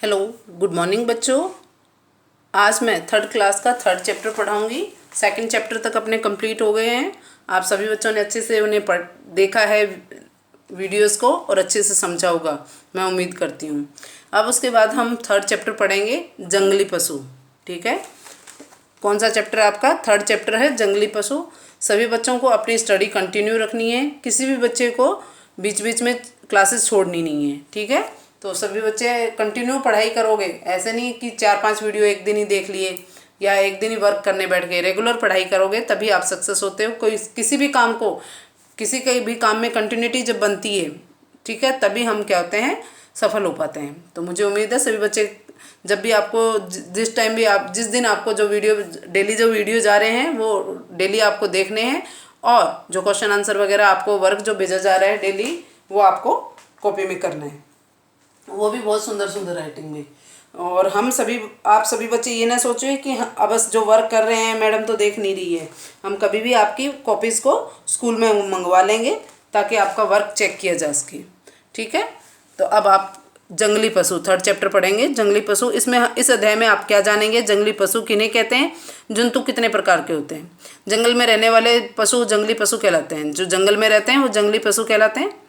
Hello, good morning बच्चों। आज मैं थर्ड क्लास का थर्ड चैप्टर पढ़ाऊंगी। सेकंड चैप्टर तक अपने कंप्लीट हो गए हैं। आप सभी बच्चों ने अच्छे से उन्हें देखा है वीडियोस को और अच्छे से समझा होगा, मैं उम्मीद करती हूँ। अब उसके बाद हम थर्ड चैप्टर पढ़ेंगे, जंगली पशु। ठीक है, कौन सा चैप्टर आपका? थर्ड चैप्टर है जंगली पशु। सभी बच्चों को अपनी स्टडी कंटिन्यू रखनी है, किसी भी बच्चे को बीच बीच में क्लासेस छोड़नी नहीं है। ठीक है, तो सभी बच्चे कंटिन्यू पढ़ाई करोगे, ऐसे नहीं कि 4-5 वीडियो एक दिन ही देख लिए या एक दिन ही वर्क करने बैठ गए। रेगुलर पढ़ाई करोगे तभी आप सक्सेस होते हो। कोई किसी भी काम को, किसी के भी काम में कंटिन्यूटी जब बनती है, ठीक है, तभी हम क्या होते हैं, सफल हो पाते हैं। तो मुझे उम्मीद है सभी बच्चे, जब भी आपको जिस टाइम भी आप, जिस दिन आपको जो वीडियो डेली जो वीडियो जा रहे हैं वो डेली आपको देखने हैं, और जो क्वेश्चन आंसर वगैरह आपको वर्क जो भेजा जा रहा है डेली, वो आपको कॉपी में करना है, वो भी बहुत सुंदर सुंदर राइटिंग में। और हम सभी, आप सभी बच्चे ये ना सोचें कि अब बस जो वर्क कर रहे हैं मैडम तो देख नहीं रही है। हम कभी भी आपकी कॉपीज़ को स्कूल में मंगवा लेंगे ताकि आपका वर्क चेक किया जा सके। ठीक है, तो अब आप जंगली पशु थर्ड चैप्टर पढ़ेंगे, जंगली पशु। इसमें इस अध्याय में आप क्या जानेंगे? जंगली पशु किन्हें कहते हैं, जंतु कितने प्रकार के होते हैं। जंगल में रहने वाले पशु जंगली पशु कहलाते हैं। जो जंगल में रहते हैं वो जंगली पशु कहलाते हैं।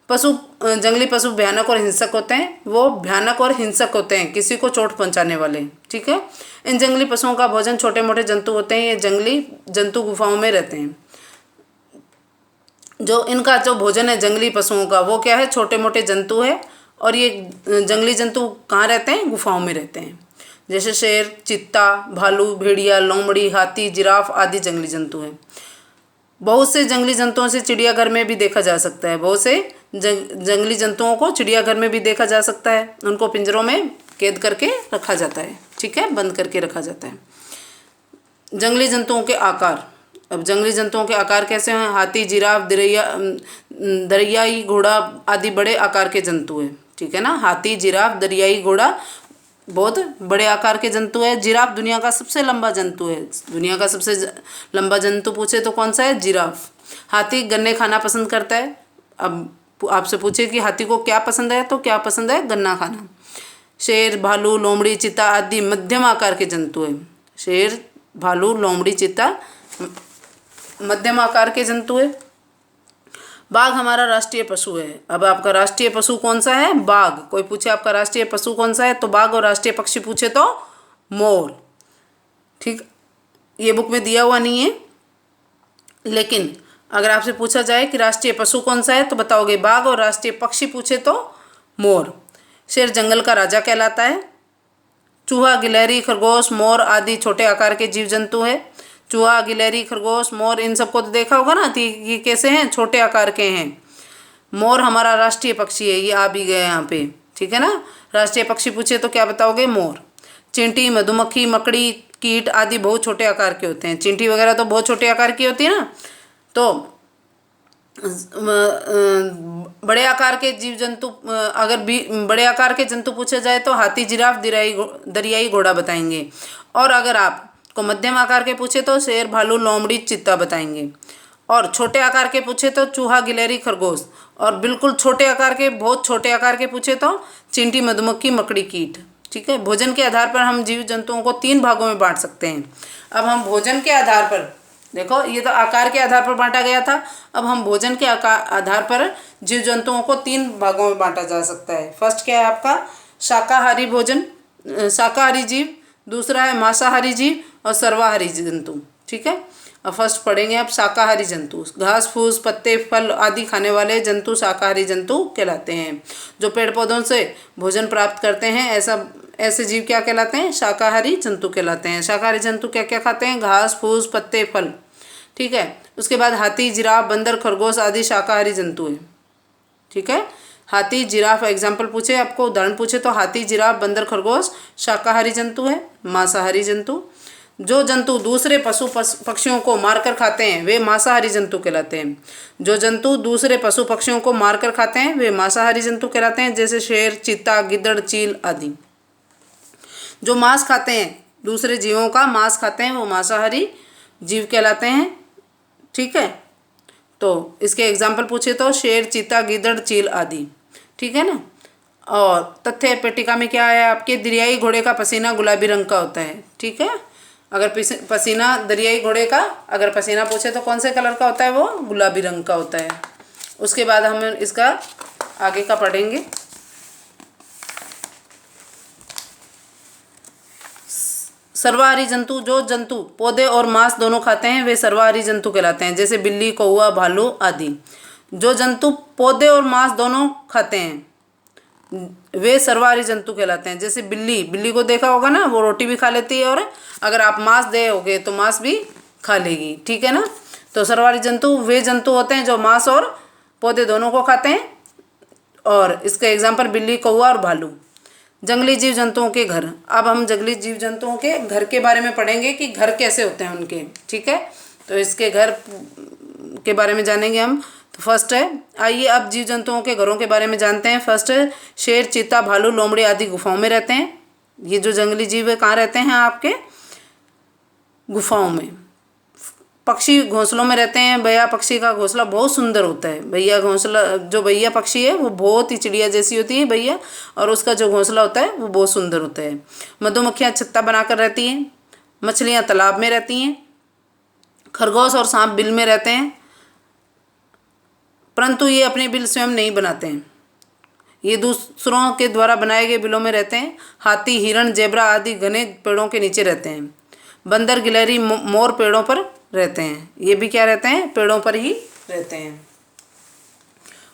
जंगली पशु भयानक और हिंसक होते हैं। वो भयानक और हिंसक होते हैं, किसी को चोट पहुंचाने वाले। ठीक है, इन जंगली पशुओं का भोजन छोटे मोटे जंतु होते हैं। ये जंगली जंतु गुफाओं में रहते हैं। जो इनका जो भोजन है जंगली पशुओं का, वो क्या है? छोटे मोटे जंतु है। और ये जंगली जंतु कहाँ रहते हैं? गुफाओं में रहते हैं। जैसे शेर, चीता, भालू, भेड़िया, लोमड़ी, हाथी, जिराफ आदि जंगली जंतु हैं। बहुत से जंगली जंतुओं से चिड़ियाघर में भी देखा जा सकता है। बहुत से जंगली जंतुओं को चिड़ियाघर में भी देखा जा सकता है। उनको पिंजरों में कैद करके रखा जाता है। ठीक है, बंद करके रखा जाता है। जंगली जंतुओं के आकार। अब जंगली जंतुओं के आकार कैसे हैं? हाथी, जिराफ, दरियाई घोड़ा आदि बड़े आकार के जंतु हैं। ठीक है ना, हाथी, जिराफ, दरियाई घोड़ा बहुत बड़े आकार के जंतु है। जिराफ दुनिया का सबसे लंबा जंतु है। दुनिया का सबसे लंबा जंतु पूछे तो कौन सा है? जिराफ। हाथी गन्ने खाना पसंद करता है। अब आपसे पूछे कि हाथी को क्या पसंद है, तो क्या पसंद है? गन्ना खाना। शेर, भालू, लोमड़ी, चीता आदि मध्यम आकार के जंतु है। शेर, भालू, लोमड़ी, चीता मध्यम आकार के जंतु है। बाघ हमारा राष्ट्रीय पशु है। अब आपका राष्ट्रीय पशु कौन सा है? बाघ। कोई पूछे आपका राष्ट्रीय पशु कौन सा है, तो बाघ। और राष्ट्रीय पक्षी पूछे तो मोर। ठीक, ये बुक में दिया हुआ नहीं है, लेकिन अगर आपसे पूछा जाए कि राष्ट्रीय पशु कौन सा है, तो बताओगे बाघ। और राष्ट्रीय पक्षी पूछे तो मोर। शेर जंगल का राजा कहलाता है। चूहा, गिलहरी, खरगोश, मोर आदि छोटे आकार के जीव जंतु है। चूहा, गिलहरी, खरगोश, मोर, इन सबको तो देखा होगा ना, ये कैसे हैं? छोटे आकार के हैं। मोर हमारा राष्ट्रीय पक्षी है, ये आ भी गए यहाँ पे। ठीक है ना, राष्ट्रीय पक्षी पूछे तो क्या बताओगे? मोर। चींटी, मधुमक्खी, मकड़ी, कीट आदि बहुत छोटे आकार के होते हैं। चींटी वगैरह तो बहुत छोटे आकार की होती है ना। तो बड़े आकार के जीव जंतु, अगर भी बड़े आकार के जंतु पूछे जाए तो हाथी, जिराफ, दरियाई घोड़ा बताएंगे। और अगर आप को मध्यम आकार के पूछे तो शेर, भालू, लोमड़ी, चीता बताएंगे। और छोटे आकार के पूछे तो चूहा, गिलहरी, खरगोश। और बिल्कुल छोटे आकार के, बहुत छोटे आकार के पूछे तो चींटी, मधुमक्खी, मकड़ी, कीट। ठीक है, भोजन के आधार पर हम जीव जंतुओं को 3 भागों में बांट सकते हैं। अब हम भोजन के आधार पर, देखो ये तो आकार के आधार पर बांटा गया था। अब हम भोजन के आधार पर जीव जंतुओं को 3 भागों में बांटा जा सकता है। फर्स्ट क्या है आपका? शाकाहारी भोजन, शाकाहारी जीव। दूसरा है मांसाहारी जीव और सर्वाहारी जंतु। ठीक है, अब फर्स्ट पढ़ेंगे आप शाकाहारी जंतु। घास फूस, पत्ते, फल आदि खाने वाले जंतु शाकाहारी जंतु कहलाते हैं। जो पेड़ पौधों से भोजन प्राप्त करते हैं, ऐसे जीव क्या कहलाते हैं? शाकाहारी जंतु कहलाते हैं। शाकाहारी जंतु क्या क्या खाते हैं? घास फूस, पत्ते, फल। ठीक है, उसके बाद हाथी, जिराफ, बंदर, खरगोश आदि शाकाहारी जंतु हैं। ठीक है, हाथी, जिराफ एग्जाम्पल पूछे, आपको उदाहरण पूछे तो हाथी, जिराफ, बंदर, खरगोश शाकाहारी जंतु है। मांसाहारी जंतु, जो जंतु दूसरे पशु पक्षियों को मारकर खाते हैं वे मांसाहारी जंतु कहलाते हैं। जो जंतु दूसरे पशु पक्षियों को मारकर खाते हैं वे मांसाहारी जंतु कहलाते हैं। जैसे शेर, चीता, गिद्दड़, चील आदि। जो मांस खाते हैं, दूसरे जीवों का मांस खाते हैं, वो मांसाहारी जीव कहलाते हैं। ठीक है, तो इसके एग्जाम्पल पूछे तो शेर, चीता, गिद्दड़, चील आदि। ठीक है ना। और तथ्य पेटिका में क्या है आपके, दरियाई घोड़े का पसीना गुलाबी रंग का होता है। ठीक है, अगर पसीना दरियाई घोड़े का अगर पसीना पूछे तो कौन से कलर का होता है, वो गुलाबी रंग का होता है। उसके बाद हम इसका आगे का पढ़ेंगे। सर्वाहारी जंतु, जो जंतु पौधे और मांस दोनों खाते हैं वे सर्वाहारी जंतु कहलाते हैं, जैसे बिल्ली, कौवा, भालू आदि। जो जंतु पौधे और मांस दोनों खाते हैं वे सर्वाहारी जंतु कहलाते हैं, जैसे बिल्ली को देखा होगा ना, वो रोटी भी खा लेती है और अगर आप मांस दोगे तो मांस भी खा लेगी। ठीक है ना, तो सर्वाहारी जंतु वे जंतु होते हैं जो मांस और पौधे दोनों को खाते हैं। और इसका एग्जाम्पल बिल्ली, कौवा और भालू। जंगली जीव जंतुओं के घर, अब हम जंगली जीव जंतुओं के घर के बारे में पढ़ेंगे कि घर कैसे होते हैं उनके। ठीक है, तो इसके घर के बारे में जानेंगे हम। तो फर्स्ट है, आइए अब जीव जंतुओं के घरों के बारे में जानते हैं। फर्स्ट है शेर, चीता, भालू, लोमड़ी आदि गुफाओं में रहते हैं। ये जो जंगली जीव है कहाँ रहते हैं, आपके गुफाओं में। पक्षी घोंसलों में रहते हैं। भैया पक्षी का घोंसला बहुत सुंदर होता है। भैया घोंसला, जो भैया पक्षी है वो बहुत ही चिड़िया जैसी होती है भैया, और उसका जो घोंसला होता है वो बहुत सुंदर होता है। मधुमक्खियाँ छत्ता बनाकर रहती हैं। मछलियाँ तालाब में रहती हैं। खरगोश और सांप बिल में रहते हैं, परंतु ये अपने बिल स्वयं नहीं बनाते हैं, ये दूसरों के द्वारा बनाए गए बिलों में रहते हैं। हाथी, हिरण, जेब्रा आदि घने पेड़ों के नीचे रहते हैं। बंदर, गिलहरी, मोर पेड़ों पर रहते हैं। ये भी क्या रहते हैं, पेड़ों पर ही रहते हैं।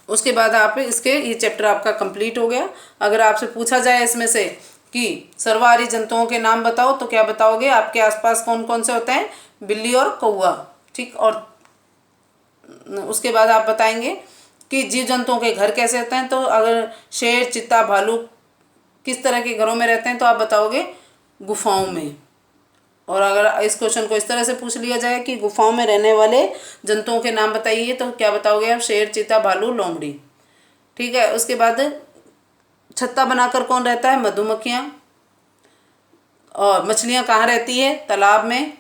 उसके बाद आप इसके, ये चैप्टर आपका कंप्लीट हो गया। अगर आपसे पूछा जाए इसमें से कि सर्वाहारी जंतुओं के नाम बताओ तो क्या बताओगे, आपके आसपास कौन कौन से होते हैं, बिल्ली और कौवा। ठीक, और उसके बाद आप बताएंगे कि जीव जंतुओं के घर कैसे होते हैं। तो अगर शेर, चीता, भालू किस तरह के घरों में रहते हैं तो आप बताओगे गुफाओं में। और अगर इस क्वेश्चन को इस तरह से पूछ लिया जाए कि गुफाओं में रहने वाले जंतुओं के नाम बताइए तो क्या बताओगे आप, शेर, चीता, भालू, लोमड़ी। ठीक है, उसके बाद छत्ता बनाकर कौन रहता है, मधुमक्खियाँ। और मछलियाँ कहाँ रहती है, तालाब में।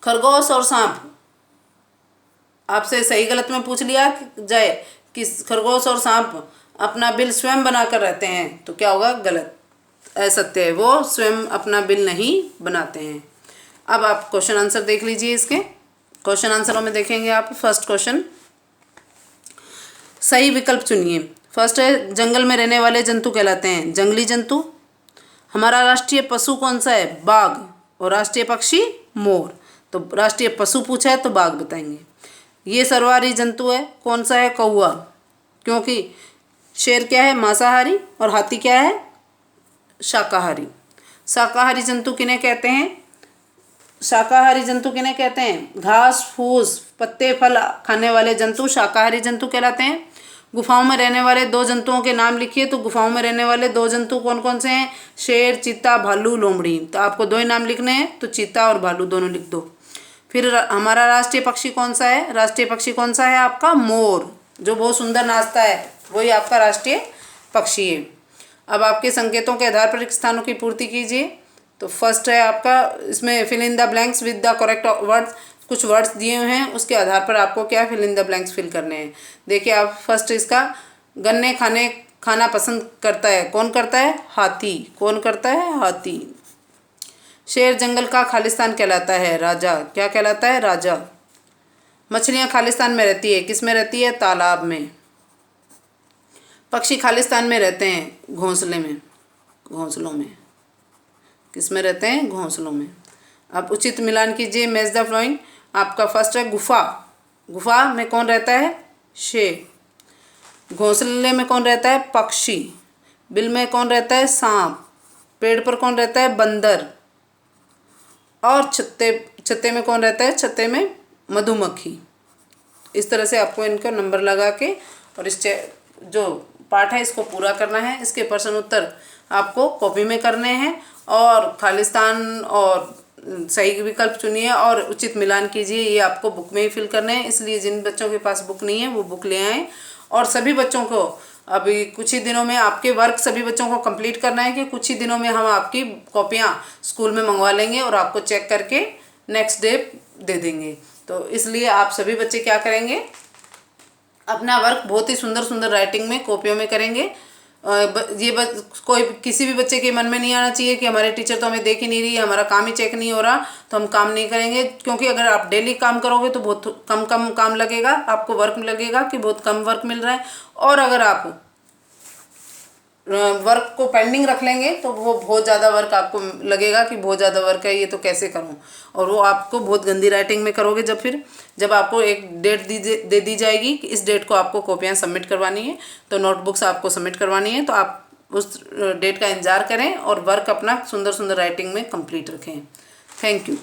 खरगोश और सांप, आपसे सही गलत में पूछ लिया जाए कि खरगोश और सांप अपना बिल स्वयं बनाकर रहते हैं तो क्या होगा, गलत, असत्य है, वो स्वयं अपना बिल नहीं बनाते हैं। अब आप क्वेश्चन आंसर देख लीजिए। इसके क्वेश्चन आंसरों में देखेंगे आप। फर्स्ट क्वेश्चन, सही विकल्प चुनिए। फर्स्ट है, जंगल में रहने वाले जंतु कहलाते हैं जंगली जंतु। हमारा राष्ट्रीय पशु कौन सा है, बाघ। और राष्ट्रीय पक्षी मोर। तो राष्ट्रीय पशु पूछा है तो बाघ बताएंगे। ये सर्वाहारी जंतु है, कौन सा है, कौवा, क्योंकि शेर क्या है, मांसाहारी, और हाथी क्या है, शाकाहारी। शाकाहारी जंतु किन्हें कहते हैं, शाकाहारी जंतु किन्हें कहते हैं, घास फूस पत्ते फल खाने वाले जंतु शाकाहारी जंतु कहलाते हैं। गुफाओं में रहने वाले दो जंतुओं के नाम लिखिए। तो गुफाओं में रहने वाले दो जंतु कौन कौन से हैं, शेर, चीता, भालू, लोमड़ी। तो आपको दो ही नाम लिखने हैं, तो चीता और भालू दोनों लिख दो। फिर हमारा राष्ट्रीय पक्षी कौन सा है, राष्ट्रीय पक्षी कौन सा है आपका, मोर, जो बहुत सुंदर नाचता है, वही आपका राष्ट्रीय पक्षी है। अब आपके संकेतों के आधार पर स्थानों की पूर्ति कीजिए। तो फर्स्ट है आपका, इसमें fill in the blanks with the correct words. कुछ वर्ड्स दिए हुए हैं, उसके आधार पर आपको क्या fill in the blanks fill करने हैं। देखिए आप, फर्स्ट इसका, गन्ने खाना पसंद करता है, कौन करता है, हाथी। कौन करता है, हाथी। शेर जंगल का खालिस्तान कहलाता है, राजा। क्या कहलाता है, राजा। मछलियाँ खालिस्तान में रहती है, किस में रहती है, तालाब में। पक्षी खालिस्तान में रहते हैं, घोंसले में, घोंसलों में। किस में रहते हैं, घोंसलों में। अब उचित मिलान कीजिए, मैच द फ्लोइंग। आपका फर्स्ट है गुफा। गुफा में कौन रहता है, शेर। घोंसले में कौन रहता है, पक्षी। बिल में कौन रहता है, सांप। पेड़ पर कौन रहता है, बंदर। और छत्ते में कौन रहता है, छत्ते में मधुमक्खी। इस तरह से आपको इनका नंबर लगा के और इस जो पाठ है इसको पूरा करना है। इसके प्रश्न उत्तर आपको कॉपी में करने हैं और खालिस्तान और सही विकल्प चुनिए और उचित मिलान कीजिए। ये आपको बुक में ही फिल करने हैं, इसलिए जिन बच्चों के पास बुक नहीं है वो बुक ले आएँ। और सभी बच्चों को अभी कुछ ही दिनों में आपके वर्क सभी बच्चों को कंप्लीट करना है कि कुछ ही दिनों में हम आपकी कॉपियाँ स्कूल में मंगवा लेंगे और आपको चेक करके नेक्स्ट डे दे देंगे। तो इसलिए आप सभी बच्चे क्या करेंगे, अपना वर्क बहुत ही सुंदर सुंदर राइटिंग में कॉपियों में करेंगे। ये कोई किसी भी बच्चे के मन में नहीं आना चाहिए कि हमारे टीचर तो हमें देख ही नहीं रही है, हमारा काम ही चेक नहीं हो रहा तो हम काम नहीं करेंगे। क्योंकि अगर आप डेली काम करोगे तो बहुत कम कम काम लगेगा, आपको वर्क लगेगा कि बहुत कम वर्क मिल रहा है। और अगर आप वर्क को पेंडिंग रख लेंगे तो वो बहुत ज़्यादा वर्क आपको लगेगा कि बहुत ज़्यादा वर्क है, ये तो कैसे करूँ, और वो आपको बहुत गंदी राइटिंग में करोगे। जब आपको एक डेट दे दी जाएगी कि इस डेट को आपको कॉपियाँ सबमिट करवानी है, तो नोटबुक्स आपको सबमिट करवानी है, तो आप उस डेट का इंतज़ार करें और वर्क अपना सुंदर सुंदर राइटिंग में कंप्लीट रखें। Thank you.